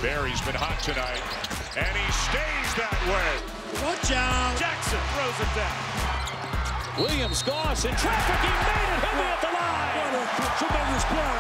Barry's been hot tonight, and he stays that way. Watch out. Jackson throws it down. Williams, Goss in traffic. He made it. He'll be at the line. What a tremendous play.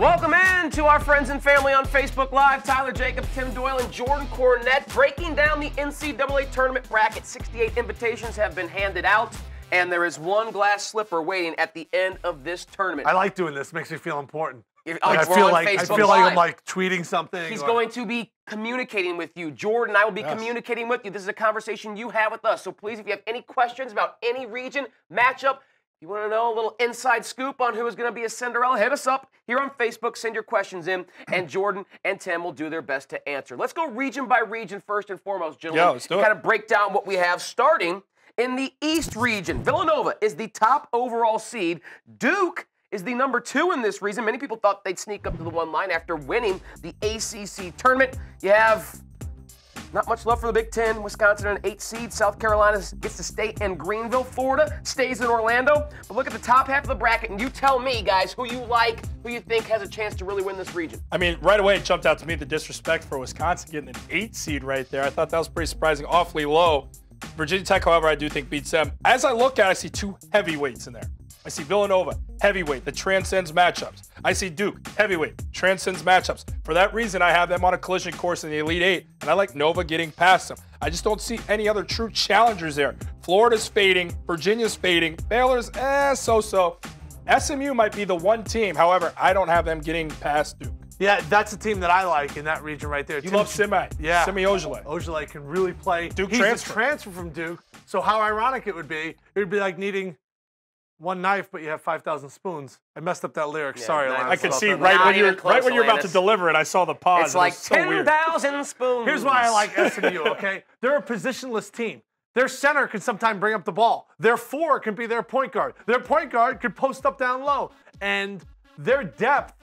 Welcome in to our friends and family on Facebook Live. Tyler Jacobs, Tim Doyle, and Jordan Cornette breaking down the NCAA tournament bracket. 68 invitations have been handed out, and there is one glass slipper waiting at the end of this tournament. I like doing this. Makes me feel important. I feel like I'm like tweeting something. He's going to be communicating with you. Jordan and I will be communicating with you. This is a conversation you have with us. So please, if you have any questions about any region, matchup, you want to know a little inside scoop on who is going to be a Cinderella, hit us up here on Facebook. Send your questions in, and Jordan and Tim will do their best to answer. Let's go region by region first and foremost, gentlemen. Yeah, let's do it. Kind of break down what we have starting in the East region. Villanova is the top overall seed. Duke is the number 2 in this region. Many people thought they'd sneak up to the 1 line after winning the ACC tournament. You have not much love for the Big Ten. Wisconsin an 8 seed. South Carolina gets to stay in Greenville. Florida stays in Orlando. But look at the top half of the bracket, and you tell me, guys, who you like, who you think has a chance to really win this region. I mean, right away it jumped out to me the disrespect for Wisconsin getting an 8 seed right there. I thought that was pretty surprising, awfully low. Virginia Tech, however, I do think beats them. As I look at it, I see 2 heavyweights in there. I see Villanova, heavyweight, that transcends matchups. I see Duke, heavyweight, transcends matchups. For that reason, I have them on a collision course in the Elite 8, and I like Nova getting past them. I just don't see any other true challengers there. Florida's fading, Virginia's fading, Baylor's so-so. SMU might be the one team. However, I don't have them getting past Duke. Yeah, that's a team that I like in that region right there. You love Simi. Yeah. Simi Ojeleye. Ojeleye can really play. Duke He's transfer. a transfer from Duke, so how ironic it would be like needing one knife, but you have 5,000 spoons. I messed up that lyric. Yeah, Sorry, nice. Lance. I could see Not right when even close, you're about to Alanis. deliver it, I saw the pause. It's like so weird. 10,000 spoons. Here's why I like SMU, okay? They're a positionless team. Their center can sometimes bring up the ball. Their 4 can be their point guard. Their point guard could post up down low. And their depth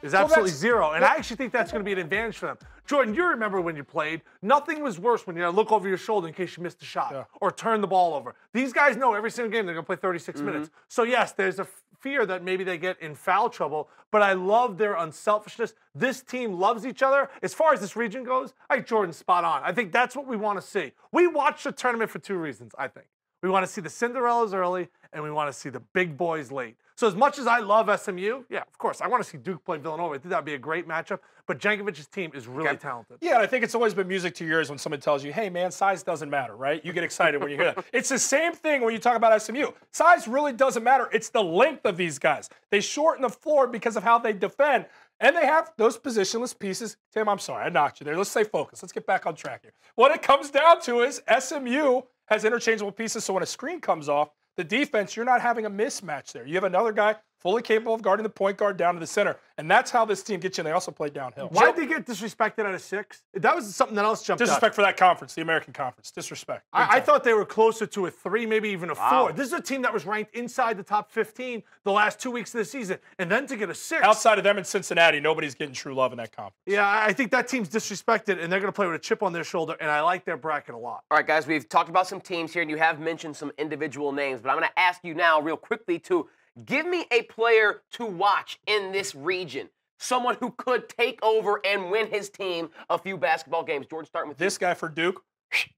is absolutely zero. And I actually think that's going to be an advantage for them. Jordan, you remember when you played, nothing was worse when you had to look over your shoulder in case you missed a shot or turn the ball over. These guys know every single game they're going to play 36 minutes. So, yes, there's a fear that maybe they get in foul trouble, but I love their unselfishness. This team loves each other. As far as this region goes, I think Jordan's spot on. I think that's what we want to see. We watch the tournament for 2 reasons, I think. We want to see the Cinderellas early, and we want to see the big boys late. So as much as I love SMU, yeah, of course, I want to see Duke play Villanova. I think that would be a great matchup. But Jankovic's team is really talented. Yeah, and I think it's always been music to your ears when someone tells you, hey, man, size doesn't matter, right? You get excited when you hear that. It's the same thing when you talk about SMU. Size really doesn't matter. It's the length of these guys. They shorten the floor because of how they defend. And they have those positionless pieces. Tim, I'm sorry, I knocked you there. Let's stay focused. Let's get back on track here. What it comes down to is SMU has interchangeable pieces, so when a screen comes off, the defense, you're not having a mismatch there. You have another guy fully capable of guarding the point guard down to the center. And that's how this team gets you. And they also play downhill. Why did they get disrespected out of 6? That was something that else jumped out. Disrespect for that conference, the American Conference. Disrespect. I thought they were closer to a 3, maybe even a 4. Wow. This is a team that was ranked inside the top 15 the last 2 weeks of the season. And then to get a 6. Outside of them in Cincinnati, nobody's getting true love in that conference. Yeah, I think that team's disrespected, and they're going to play with a chip on their shoulder, and I like their bracket a lot. All right, guys, we've talked about some teams here, and you have mentioned some individual names, but I'm going to ask you now real quickly to give me a player to watch in this region, someone who could take over and win his team a few basketball games. Jordan, starting with this guy for Duke,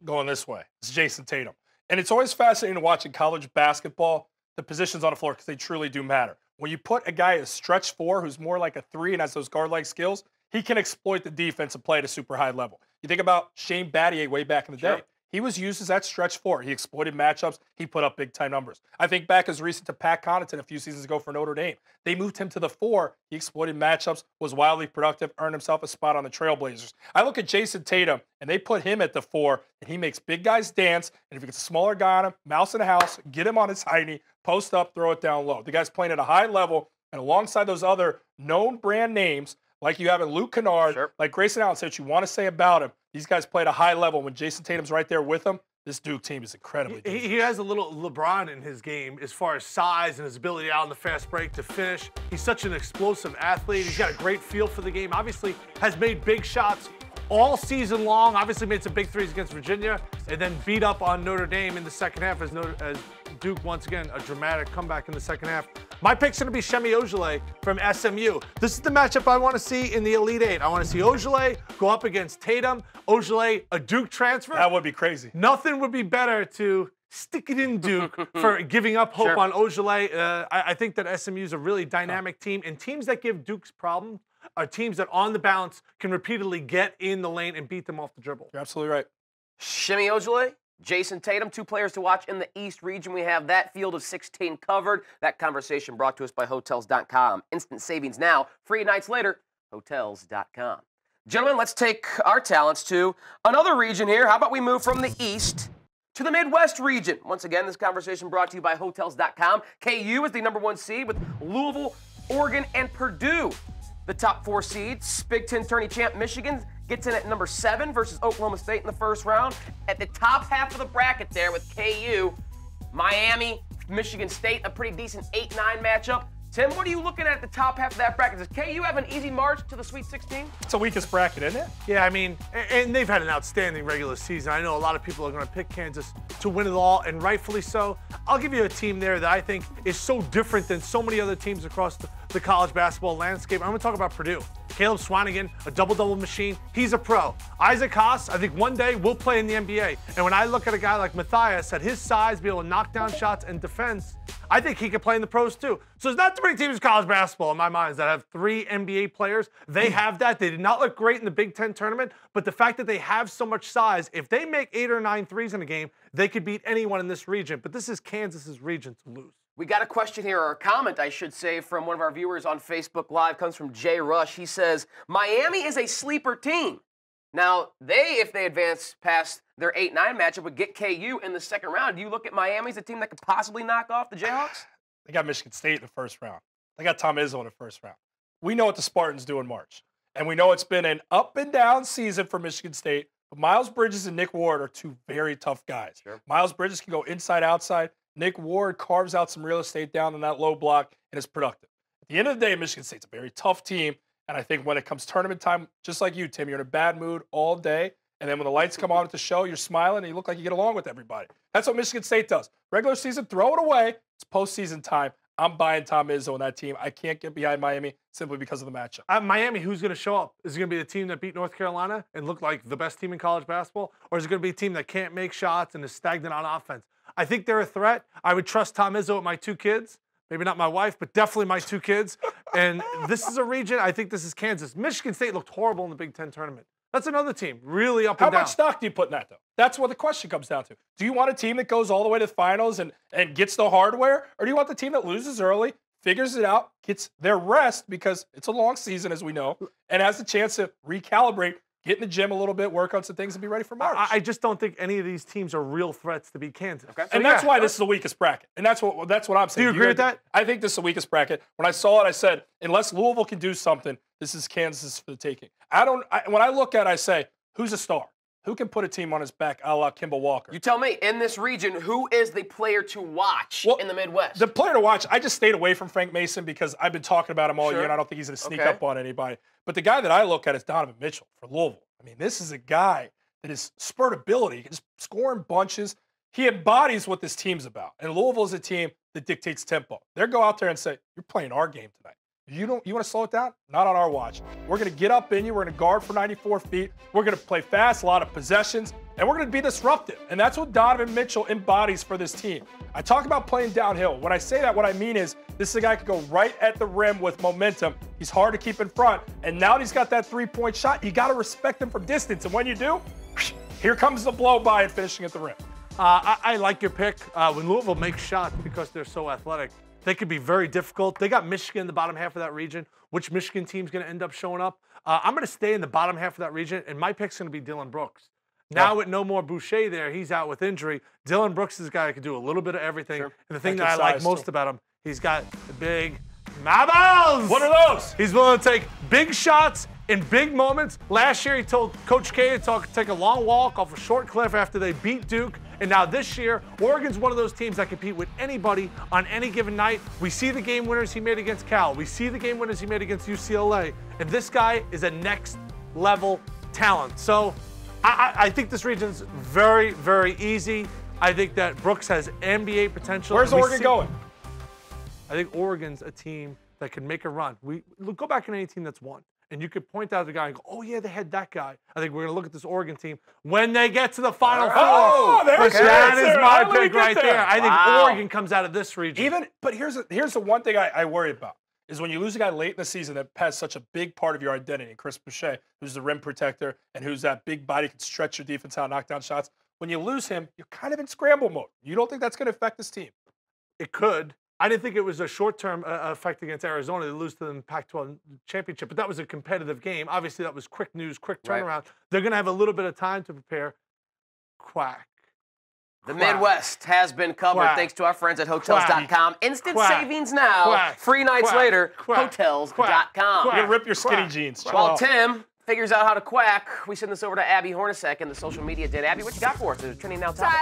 going this way. It's Jason Tatum. And it's always fascinating to watch in college basketball the positions on the floor because they truly do matter. When you put a guy at stretch 4 who's more like a 3 and has those guard-like skills, he can exploit the defense and play at a super high level. You think about Shane Battier way back in the day. He was used as that stretch 4. He exploited matchups. He put up big-time numbers. I think back as recent to Pat Connaughton a few seasons ago for Notre Dame. They moved him to the 4. He exploited matchups, was wildly productive, earned himself a spot on the Trailblazers. I look at Jason Tatum, and they put him at the 4, and he makes big guys dance. And if he gets a smaller guy on him, mouse in the house, get him on his hiney, post up, throw it down low. The guy's playing at a high level, and alongside those other known brand names, like you have in Luke Kennard, like Grayson Allen said, what you want to say about him, these guys play at a high level. When Jason Tatum's right there with them, this Duke team is incredibly good. He has a little LeBron in his game as far as size and his ability out in the fast break to finish. He's such an explosive athlete. He's got a great feel for the game. Obviously has made big shots all season long. Obviously made some big threes against Virginia and then beat up on Notre Dame in the second half as Duke, once again, a dramatic comeback in the second half. My pick's going to be Semi Ojeleye from SMU. This is the matchup I want to see in the Elite Eight. I want to see Ojeleye go up against Tatum. Ojeleye, a Duke transfer. That would be crazy. Nothing would be better to stick it in Duke for giving up hope on Ojeleye. I think that SMU is a really dynamic team, and teams that give Duke's problems are teams that on the bounce can repeatedly get in the lane and beat them off the dribble. You're absolutely right. Semi Ojeleye, Jason Tatum, 2 players to watch in the East region. We have that field of 16 covered. That conversation brought to us by Hotels.com. Instant savings now, free nights later, Hotels.com. Gentlemen, let's take our talents to another region here. How about we move from the East to the Midwest region? Once again, this conversation brought to you by Hotels.com. KU is the #1 seed with Louisville, Oregon, and Purdue the top 4 seeds. Big Ten tourney champ Michigan gets in at number 7 versus Oklahoma State in the first round. At the top half of the bracket there with KU, Miami, Michigan State, a pretty decent 8-9 matchup. Tim, what are you looking at the top half of that bracket? Does KU have an easy march to the Sweet 16? It's the weakest bracket, isn't it? Yeah, I mean, and they've had an outstanding regular season. I know a lot of people are going to pick Kansas to win it all, and rightfully so. I'll give you a team there that I think is so different than so many other teams across the college basketball landscape. I'm going to talk about Purdue. Caleb Swanigan, a double-double machine. He's a pro. Isaac Haas, I think one day will play in the NBA. And when I look at a guy like Matthias, at his size, be able to knock down shots and defense, I think he could play in the pros too. So there's not too many teams in college basketball in my mind that have 3 NBA players. They have that. They did not look great in the Big Ten tournament, but the fact that they have so much size, if they make 8 or 9 threes in a game, they could beat anyone in this region. But this is Kansas's region to lose. We got a question here, or a comment, I should say, from one of our viewers on Facebook Live. Comes from Jay Rush. He says, Miami is a sleeper team. Now, if they advance past their 8-9 matchup, would get KU in the second round. Do you look at Miami as a team that could possibly knock off the Jayhawks? They got Michigan State in the first round. They got Tom Izzo in the first round. We know what the Spartans do in March. And we know it's been an up and down season for Michigan State. But Miles Bridges and Nick Ward are 2 very tough guys. Sure. Miles Bridges can go inside, outside. Nick Ward carves out some real estate down in that low block and is productive. At the end of the day, Michigan State's a very tough team. And I think when it comes tournament time, just like you, Tim, you're in a bad mood all day. And then when the lights come on at the show, you're smiling and you look like you get along with everybody. That's what Michigan State does. Regular season, throw it away. It's postseason time. I'm buying Tom Izzo on that team. I can't get behind Miami simply because of the matchup. Miami, who's going to show up? Is it going to be the team that beat North Carolina and looked like the best team in college basketball? Or is it going to be a team that can't make shots and is stagnant on offense? I think they're a threat. I would trust Tom Izzo with my 2 kids. Maybe not my wife, but definitely my 2 kids. And this is a region, I think this is Kansas. Michigan State looked horrible in the Big Ten tournament. That's another team, really up and down. How much stock do you put in that, though? That's what the question comes down to. Do you want a team that goes all the way to the finals and gets the hardware? Or do you want the team that loses early, figures it out, gets their rest because it's a long season, as we know, and has the chance to recalibrate, get in the gym a little bit, work on some things, and be ready for March? I just don't think any of these teams are real threats to beat Kansas. Okay. And that's why this is the weakest bracket. And that's what I'm saying. Do you agree with that? I think this is the weakest bracket. When I saw it, I said, unless Louisville can do something, this is Kansas for the taking. When I look at it, I say, who's a star? Who can put a team on his back a la Kimball Walker? You tell me, in this region, who is the player to watch in the Midwest? The player to watch, I just stayed away from Frank Mason because I've been talking about him all year, and I don't think he's going to sneak up on anybody. But the guy that I look at is Donovan Mitchell for Louisville. I mean, this is a guy that is spurt ability. He can just score in bunches. He embodies what this team's about. And Louisville is a team that dictates tempo. They'll go out there and say, you're playing our game tonight. You want to slow it down? Not on our watch. We're going to get up in you. We're going to guard for 94 feet. We're going to play fast, a lot of possessions, and we're going to be disruptive. And that's what Donovan Mitchell embodies for this team. I talk about playing downhill. When I say that, what I mean is this is a guy who can go right at the rim with momentum. He's hard to keep in front. And now that he's got that three-point shot, you got to respect him from distance. And when you do, here comes the blow-by and finishing at the rim. I like your pick. When Louisville makes shots because they're so athletic, they could be very difficult. They got Michigan in the bottom half of that region. Which Michigan team's going to end up showing up? I'm going to stay in the bottom half of that region, and my pick's going to be Dylan Brooks. Now with no more Boucher there, he's out with injury. Dylan Brooks is a guy that can do a little bit of everything. And the thing that I like most about him, he's got the big marbles. What are those? He's willing to take big shots in big moments. Last year, he told Coach K to take a long walk off a short cliff after they beat Duke. And now this year, Oregon's one of those teams that compete with anybody on any given night. We see the game winners he made against Cal. We see the game winners he made against UCLA. And this guy is a next level talent. So I think this region's very, very easy. I think that Brooks has NBA potential. Where's Oregon going? I think Oregon's a team that can make a run. Go back in any team that's won, and you could point out the guy and go, "Oh yeah, they had that guy." I think we're gonna look at this Oregon team when they get to the Final Four. Oh, That is my How did we pick get right there. I think Wow. Oregon comes out of this region. But here's the one thing I worry about is when you lose a guy late in the season that has such a big part of your identity, Chris Boucher, who's the rim protector and who's that big body, can stretch your defense out, knock down shots. When you lose him, you're kind of in scramble mode. You don't think that's going to affect this team? It could. I didn't think it was a short-term effect against Arizona. They lose to the Pac-12 championship, but that was a competitive game. Obviously, that was quick news, quick turnaround. Right. They're going to have a little bit of time to prepare. Quack. The Midwest has been covered Quack. thanks to our friends at Hotels.com. Instant Quack. savings now. Quack. Free nights Quack. later. Quack. Hotels.com. Quack. You're going to rip your skinny Quack. jeans. While Tim figures out how to quack, we send this over to Abby Hornacek and the social media den. Abby, what you got for us? There's a trending now topic.